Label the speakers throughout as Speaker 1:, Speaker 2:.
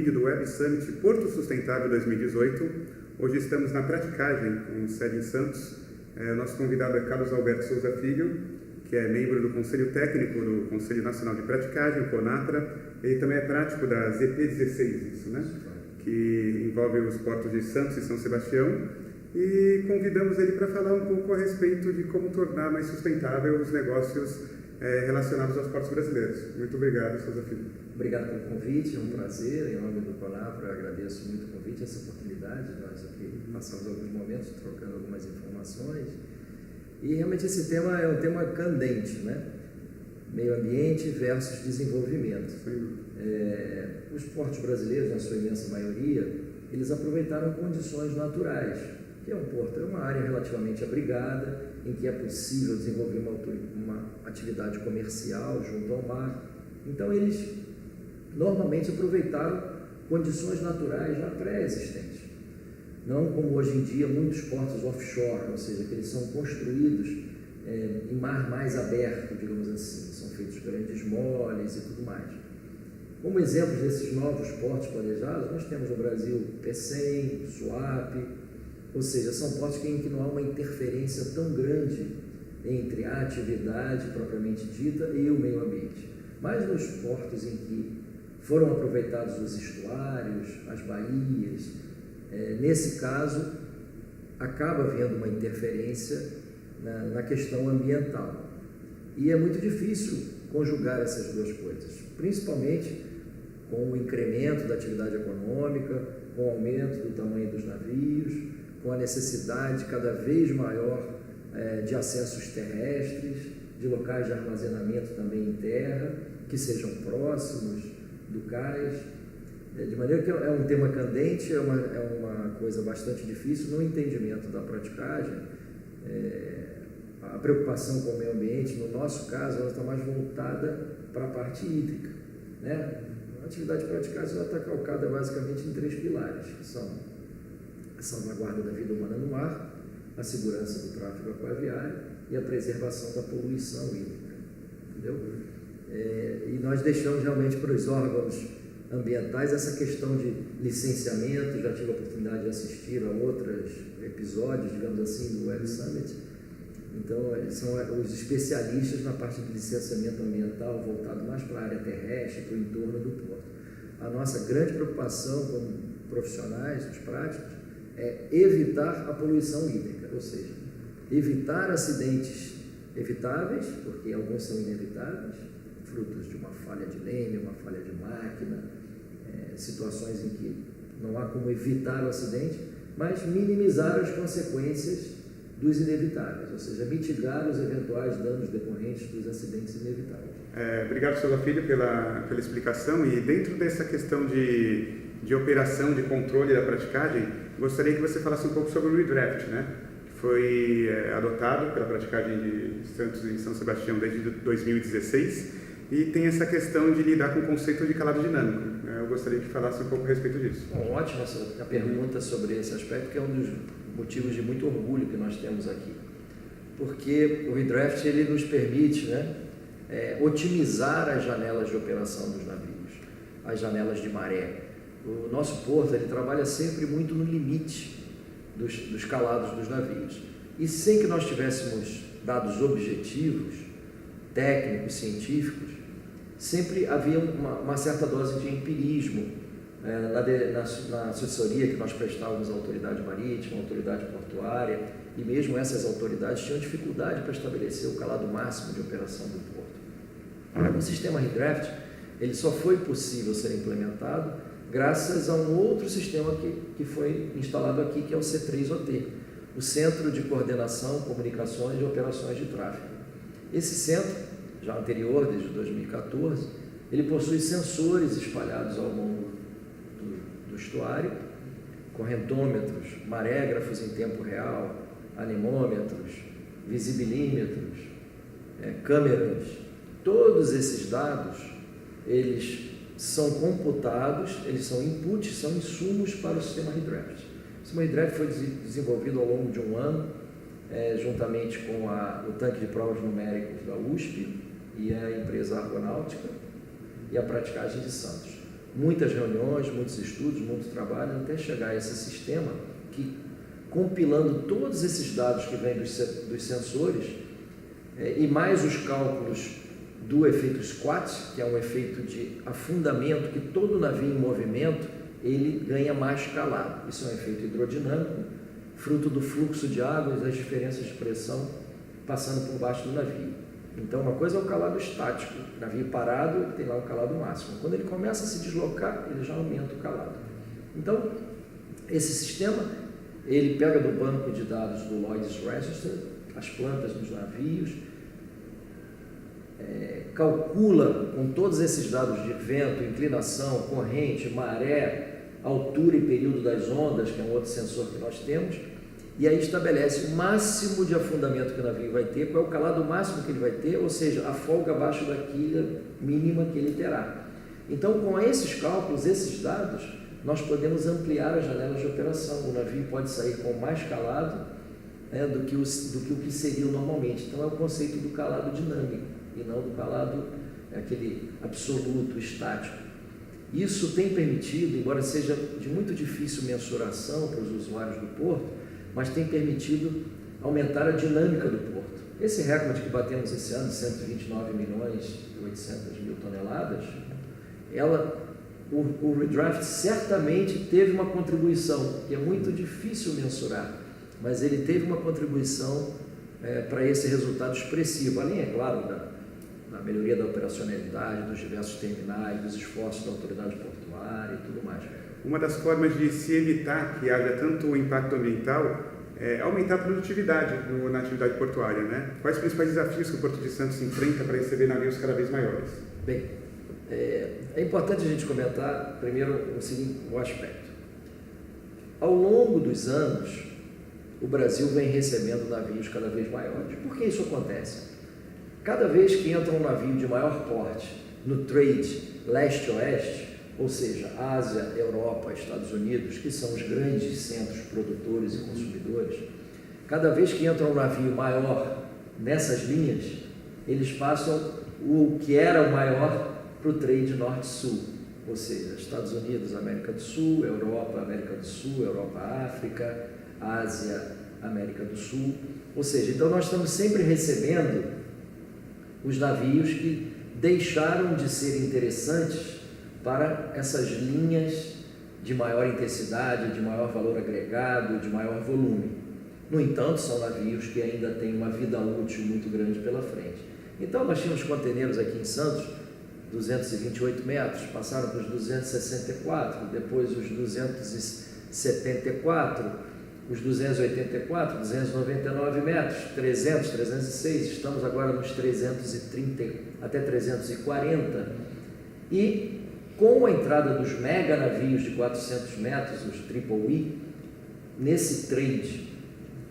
Speaker 1: vídeo do Web Summit Porto Sustentável 2018. Hoje estamos na Praticagem, com sede em Santos. O nosso convidado é Carlos Alberto Souza Filho, que é membro do Conselho Técnico do Conselho Nacional de Praticagem, o CONAPRA. Ele também é prático da ZP16, isso, né? Que envolve os portos de Santos e São Sebastião. E convidamos ele para falar um pouco a respeito de como tornar mais sustentável os negócios relacionados aos portos brasileiros. Muito obrigado, Souza Filho.
Speaker 2: Obrigado pelo convite, é um prazer. Em nome do CONAPRA, agradeço muito o convite, essa oportunidade. Nós aqui passamos alguns momentos trocando algumas informações. E realmente esse tema é um tema candente, né? Meio ambiente versus desenvolvimento. Os portos brasileiros, na sua imensa maioria, eles aproveitaram condições naturais, que é um porto, é uma área relativamente abrigada, em que é possível desenvolver uma atividade comercial junto ao mar. Então, eles normalmente aproveitaram condições naturais já pré-existentes. Não como hoje em dia muitos portos offshore, ou seja, que eles são construídos em mar mais aberto, digamos assim, são feitos grandes moles e tudo mais. Como exemplos desses novos portos planejados, nós temos no Brasil Pecém, Suape, ou seja, são portos em que não há uma interferência tão grande entre a atividade propriamente dita e o meio ambiente. Mas nos portos em que foram aproveitados os estuários, as baías, nesse caso, acaba havendo uma interferência na questão ambiental. E é muito difícil conjugar essas duas coisas, principalmente com o incremento da atividade econômica, com o aumento do tamanho dos navios, com a necessidade cada vez maior de acessos terrestres, de locais de armazenamento também em terra, que sejam próximos do cais. De maneira que é um tema candente, é uma coisa bastante difícil no entendimento da praticagem. A preocupação com o meio ambiente, no nosso caso, ela está mais voltada para a parte hídrica, né? A atividade praticagem está calcada basicamente em 3 pilares, que são a salvaguarda da vida humana no mar, a segurança do tráfego aquaviário e a preservação da poluição hídrica, entendeu? E nós deixamos realmente para os órgãos ambientais essa questão de licenciamento. Já tive a oportunidade de assistir a outros episódios, digamos assim, do Web Summit. Então, são os especialistas na parte de licenciamento ambiental voltado mais para a área terrestre, para o entorno do porto. A nossa grande preocupação como profissionais, os práticos, é evitar a poluição hídrica, ou seja, evitar acidentes evitáveis, porque alguns são inevitáveis, frutos de uma falha de leme, uma falha de máquina, situações em que não há como evitar o acidente, mas minimizar as consequências dos inevitáveis, ou seja, mitigar os eventuais danos decorrentes dos acidentes inevitáveis.
Speaker 1: Obrigado, Souza Filho, pela explicação. E dentro dessa questão de operação, de controle da praticagem, gostaria que você falasse um pouco sobre o Redraft, né? Que foi adotado pela praticagem de Santos e São Sebastião desde 2016 e tem essa questão de lidar com o conceito de calado dinâmico. Eu gostaria que falasse um pouco a respeito disso.
Speaker 2: Bom, ótima a pergunta sobre esse aspecto, que é um dos motivos de muito orgulho que nós temos aqui, porque o Redraft ele nos permite, né, otimizar as janelas de operação dos navios, as janelas de maré. O nosso porto ele trabalha sempre muito no limite dos calados dos navios, e sem que nós tivéssemos dados objetivos, técnicos, científicos, sempre havia uma certa dose de empirismo na assessoria que nós prestávamos à autoridade marítima, à autoridade portuária, e mesmo essas autoridades tinham dificuldade para estabelecer o calado máximo de operação do porto. O sistema Redraft ele só foi possível ser implementado graças a um outro sistema que foi instalado aqui, que é o C3OT, o Centro de Coordenação, Comunicações e Operações de Tráfego. Esse centro, já anterior, desde 2014, ele possui sensores espalhados ao longo do estuário, correntômetros, marégrafos em tempo real, anemômetros, visibilímetros, câmeras. Todos esses dados, eles são computados, eles são inputs, são insumos para o sistema Redraft. O sistema Redraft foi desenvolvido ao longo de um ano, juntamente com o tanque de provas numéricas da USP e a empresa Argonáutica e a praticagem de Santos. muitas reuniões, muitos estudos, muito trabalho, até chegar a esse sistema que, compilando todos esses dados que vêm dos sensores, e mais os cálculos do efeito squat, que é um efeito de afundamento, que todo navio em movimento, ele ganha mais calado. Isso é um efeito hidrodinâmico, fruto do fluxo de água e das diferenças de pressão passando por baixo do navio. Então, uma coisa é o calado estático, navio parado, ele tem lá o calado máximo. Quando ele começa a se deslocar, ele já aumenta o calado. Então, esse sistema, ele pega do banco de dados do Lloyd's Register, as plantas dos navios, calcula com todos esses dados de vento, inclinação, corrente, maré, altura e período das ondas, que é um outro sensor que nós temos, e aí estabelece o máximo de afundamento que o navio vai ter, qual é o calado máximo que ele vai ter, ou seja, a folga abaixo da quilha mínima que ele terá. Então, com esses cálculos, esses dados, nós podemos ampliar as janelas de operação. O navio pode sair com mais calado, né, do que o que seria normalmente. Então, é o conceito do calado dinâmico e não do calado aquele absoluto, estático. Isso tem permitido, embora seja de muito difícil mensuração para os usuários do porto, mas tem permitido aumentar a dinâmica do porto. Esse recorde que batemos esse ano, 129 milhões e 800 mil toneladas, o redraft certamente teve uma contribuição, que é muito difícil mensurar, mas ele teve uma contribuição para esse resultado expressivo, além, é claro, da melhoria da operacionalidade, dos diversos terminais, dos esforços da autoridade portuária e tudo mais.
Speaker 1: Uma das formas de se evitar que haja tanto impacto ambiental é aumentar a produtividade na atividade portuária, né? Quais os principais desafios que o Porto de Santos enfrenta para receber navios cada vez maiores?
Speaker 2: Bem, é importante a gente comentar primeiro o aspecto. Ao longo dos anos, o Brasil vem recebendo navios cada vez maiores. Por que isso acontece? Cada vez que entra um navio de maior porte no trade leste-oeste, ou seja, Ásia, Europa, Estados Unidos, que são os grandes centros produtores e consumidores, cada vez que entra um navio maior nessas linhas, eles passam o que era o maior para o trade norte-sul, ou seja, Estados Unidos, América do Sul, Europa, América do Sul, Europa, África, Ásia, América do Sul, ou seja, então nós estamos sempre recebendo os navios que deixaram de ser interessantes para essas linhas de maior intensidade, de maior valor agregado, de maior volume. No entanto, são navios que ainda têm uma vida útil muito grande pela frente. Então, nós tínhamos conteneiros aqui em Santos, 228 metros, passaram para os 264, depois os 274, os 284, 299 metros, 300, 306, estamos agora nos 330 até 340, e com a entrada dos mega navios de 400 metros, os Triple E, nesse trade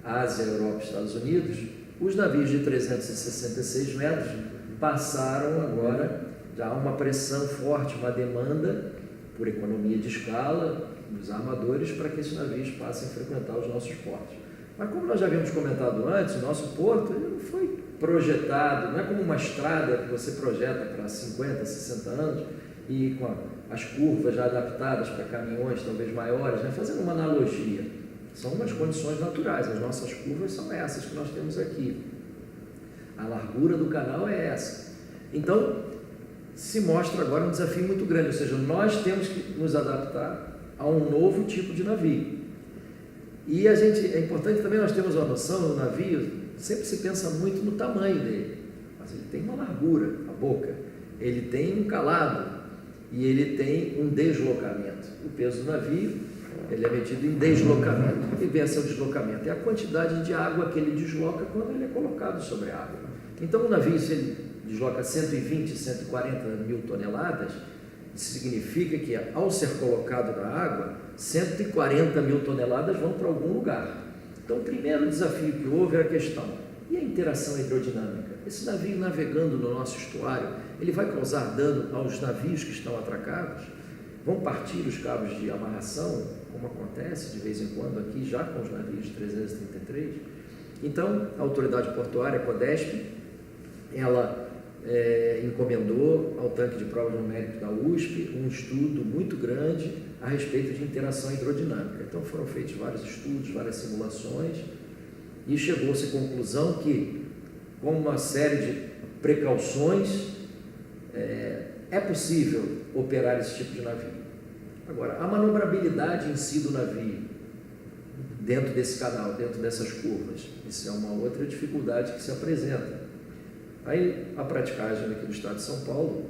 Speaker 2: Ásia, Europa e Estados Unidos, os navios de 366 metros passaram agora, já há uma pressão forte, uma demanda por economia de escala dos armadores para que esses navios passem a frequentar os nossos portos. Mas como nós já havíamos comentado antes, o nosso porto ele não foi projetado, não é como uma estrada que você projeta para 50, 60 anos, e com as curvas já adaptadas para caminhões talvez maiores, né? Fazendo uma analogia, são umas condições naturais, as nossas curvas são essas que nós temos aqui, a largura do canal é essa. Então, se mostra agora um desafio muito grande, ou seja, nós temos que nos adaptar a um novo tipo de navio. E é importante também nós termos uma noção do navio, sempre se pensa muito no tamanho dele, mas ele tem uma largura, a boca, ele tem um calado, e ele tem um deslocamento. O peso do navio, ele é medido em deslocamento. E vem a ser o deslocamento. É a quantidade de água que ele desloca quando ele é colocado sobre a água. Então, o navio, se ele desloca 120, 140 mil toneladas, isso significa que, ao ser colocado na água, 140 mil toneladas vão para algum lugar. Então, o primeiro desafio que houve era a questão, e a interação hidrodinâmica? Esse navio navegando no nosso estuário, ele vai causar dano aos navios que estão atracados? Vão partir os cabos de amarração, como acontece de vez em quando aqui, já com os navios de 333? Então, a autoridade portuária, a CODESP, ela encomendou ao tanque de provas numérico da USP um estudo muito grande a respeito de interação hidrodinâmica. Então foram feitos vários estudos, várias simulações, e chegou-se à conclusão que, com uma série de precauções, é possível operar esse tipo de navio. Agora, a manobrabilidade em si do navio, dentro desse canal, dentro dessas curvas, isso é uma outra dificuldade que se apresenta. Aí, a praticagem aqui do estado de São Paulo,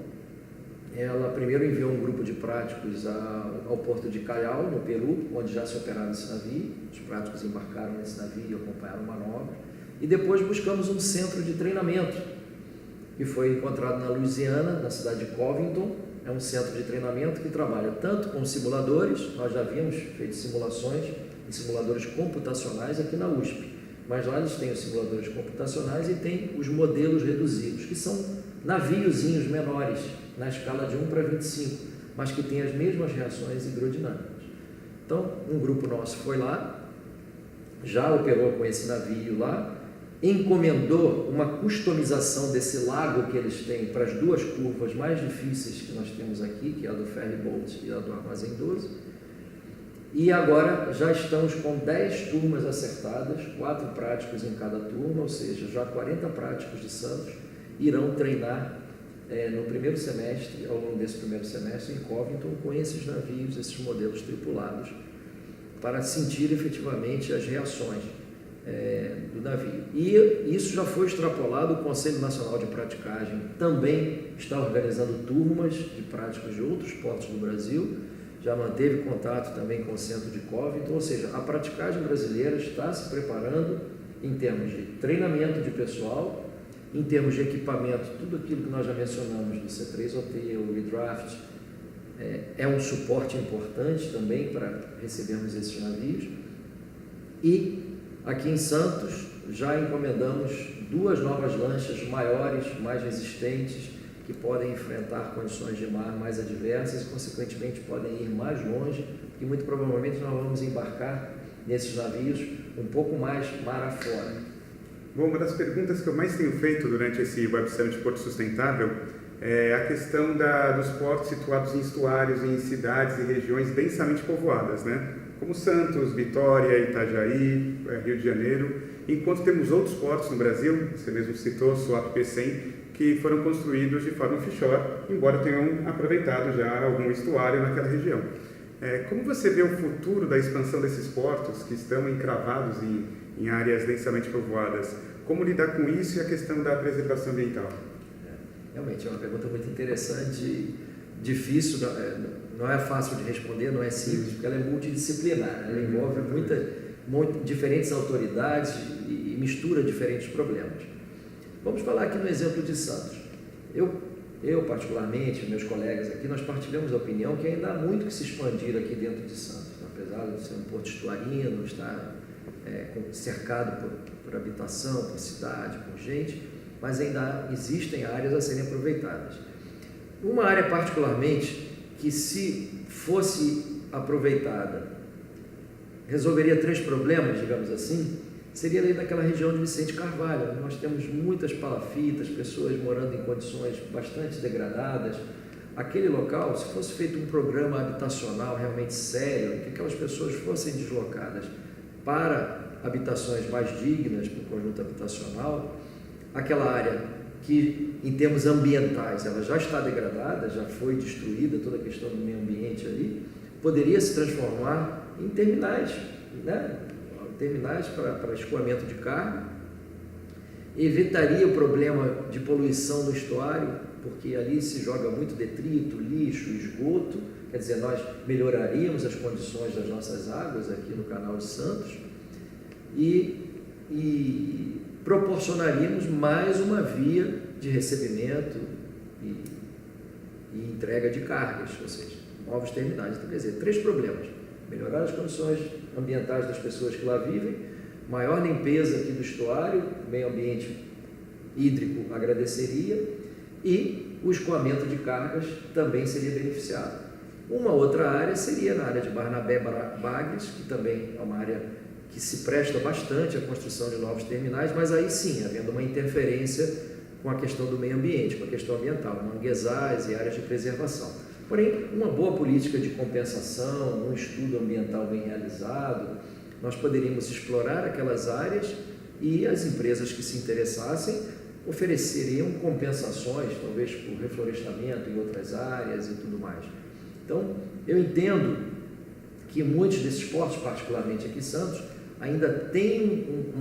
Speaker 2: ela primeiro enviou um grupo de práticos ao porto de Callao, no Peru, onde já se operava esse navio. Os práticos embarcaram nesse navio e acompanharam a manobra. E depois buscamos um centro de treinamento, que foi encontrado na Louisiana, na cidade de Covington. É um centro de treinamento que trabalha tanto com simuladores, nós já havíamos feito simulações em simuladores computacionais aqui na USP, mas lá eles têm os simuladores computacionais e tem os modelos reduzidos, que são naviozinhos menores, na escala de 1 para 25, mas que têm as mesmas reações hidrodinâmicas. Então, um grupo nosso foi lá, já operou com esse navio lá, encomendou uma customização desse lago que eles têm para as duas curvas mais difíceis que nós temos aqui, que é a do Ferry Boat e a do Armazém 12, e agora já estamos com 10 turmas acertadas, 4 práticos em cada turma, ou seja, já 40 práticos de Santos irão treinar no primeiro semestre, ao longo desse primeiro semestre, em Covington, com esses navios, esses modelos tripulados, para sentir efetivamente as reações do navio. E isso já foi extrapolado. O Conselho Nacional de Praticagem também está organizando turmas de práticos de outros portos do Brasil, já manteve contato também com o centro de Covington, ou seja, a praticagem brasileira está se preparando em termos de treinamento de pessoal, em termos de equipamento, tudo aquilo que nós já mencionamos do C3OT, o redraft, é um suporte importante também para recebermos esses navios. E aqui em Santos já encomendamos 2 novas lanchas maiores, mais resistentes, que podem enfrentar condições de mar mais adversas e, consequentemente, podem ir mais longe, e muito provavelmente nós vamos embarcar nesses navios um pouco mais mar afora.
Speaker 1: Bom, uma das perguntas que eu mais tenho feito durante esse Web Summit Porto Sustentável é a questão dos portos situados em estuários, em cidades e regiões densamente povoadas, né? Como Santos, Vitória, Itajaí, Rio de Janeiro, enquanto temos outros portos no Brasil, você mesmo citou, Suape e Pecém, que foram construídos de forma offshore, embora tenham aproveitado já algum estuário naquela região. Como você vê o futuro da expansão desses portos que estão encravados em áreas densamente povoadas? Como lidar com isso e a questão da preservação ambiental?
Speaker 2: Realmente é uma pergunta muito interessante, difícil, não é fácil de responder, não é simples, porque ela é multidisciplinar, ela envolve diferentes autoridades e mistura diferentes problemas. Vamos falar aqui no exemplo de Santos. Eu particularmente, meus colegas aqui, nós partilhamos a opinião que ainda há muito que se expandir aqui dentro de Santos, apesar de ser um porto estuarino, estar cercado por habitação, por cidade, por gente, mas ainda existem áreas a serem aproveitadas. Uma área particularmente que, se fosse aproveitada, resolveria 3 problemas, digamos assim, seria ali naquela região de Vicente Carvalho, onde nós temos muitas palafitas, pessoas morando em condições bastante degradadas. Aquele local, se fosse feito um programa habitacional realmente sério, em que aquelas pessoas fossem deslocadas para habitações mais dignas, para o conjunto habitacional, aquela área que, em termos ambientais, ela já está degradada, já foi destruída, toda a questão do meio ambiente ali, poderia se transformar em terminais, né? Terminais para escoamento de carga, evitaria o problema de poluição no estuário, porque ali se joga muito detrito, lixo, esgoto, quer dizer, nós melhoraríamos as condições das nossas águas aqui no Canal de Santos e proporcionaríamos mais uma via de recebimento e entrega de cargas, ou seja, novos terminais. Então, quer dizer, 3 problemas: melhorar as condições ambientais das pessoas que lá vivem, maior limpeza aqui do estuário, meio ambiente hídrico agradeceria, e o escoamento de cargas também seria beneficiado. Uma outra área seria na área de Barnabé-Bagres, que também é uma área que se presta bastante à construção de novos terminais, mas aí sim, havendo uma interferência com a questão do meio ambiente, com a questão ambiental, manguezais e áreas de preservação. Porém, uma boa política de compensação, um estudo ambiental bem realizado, nós poderíamos explorar aquelas áreas e as empresas que se interessassem ofereceriam compensações, talvez por reflorestamento em outras áreas e tudo mais. Então, eu entendo que muitos desses portos, particularmente aqui em Santos, ainda têm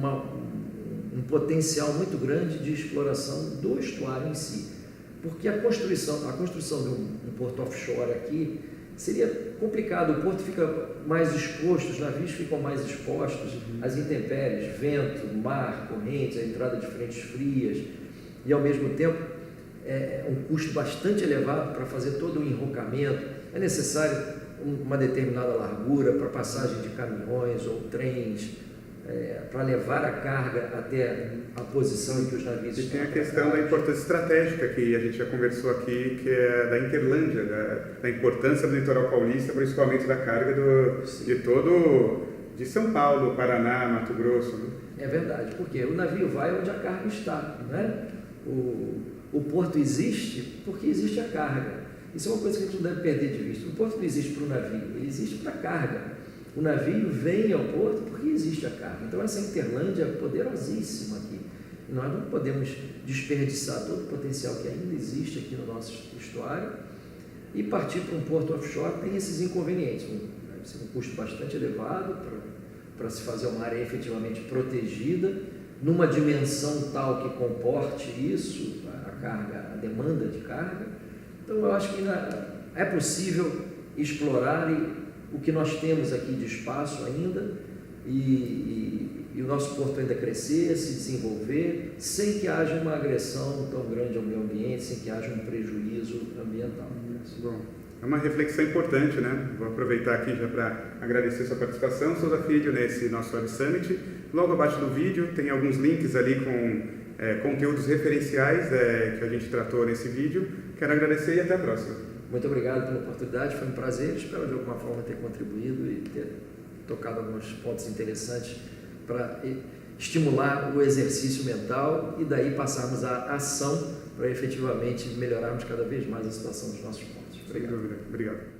Speaker 2: um potencial muito grande de exploração do estuário em si, porque a construção de um porto offshore aqui seria complicado. O porto fica mais exposto, os navios ficam mais expostos às intempéries, vento, mar, correntes, a entrada de frentes frias, e ao mesmo tempo é um custo bastante elevado para fazer todo o enrocamento. É necessário uma determinada largura para passagem de caminhões ou trens, para levar a carga até a posição em que os navios
Speaker 1: estão. E tem a questão
Speaker 2: atracados.
Speaker 1: da importância estratégica que a gente já conversou aqui, que é da Interlândia, da importância do litoral paulista para o escoamento da carga de São Paulo, Paraná, Mato Grosso. Né?
Speaker 2: É verdade, porque o navio vai onde a carga está, né? O porto existe porque existe a carga. Isso é uma coisa que a gente não deve perder de vista. O porto não existe para o navio, ele existe para a carga. O navio vem ao porto porque existe a carga. Então essa Interlândia é poderosíssima aqui. Nós não podemos desperdiçar todo o potencial que ainda existe aqui no nosso estuário e partir para um porto offshore tem esses inconvenientes. Deve ser um custo bastante elevado para se fazer uma área efetivamente protegida, numa dimensão tal que comporte isso, a carga, a demanda de carga. Então eu acho que é possível explorar o que nós temos aqui de espaço ainda e o nosso porto ainda crescer, se desenvolver, sem que haja uma agressão tão grande ao meio ambiente, sem que haja um prejuízo ambiental.
Speaker 1: Bom, é uma reflexão importante, né? Vou aproveitar aqui já para agradecer sua participação, Souza Filho, nesse nosso Web Summit. Logo abaixo do vídeo tem alguns links ali com conteúdos referenciais que a gente tratou nesse vídeo. Quero agradecer e até a próxima.
Speaker 2: Muito obrigado pela oportunidade, foi um prazer, espero de alguma forma ter contribuído e ter tocado alguns pontos interessantes para estimular o exercício mental e daí passarmos à ação para efetivamente melhorarmos cada vez mais a situação dos nossos pontos. Obrigado.
Speaker 1: Obrigado.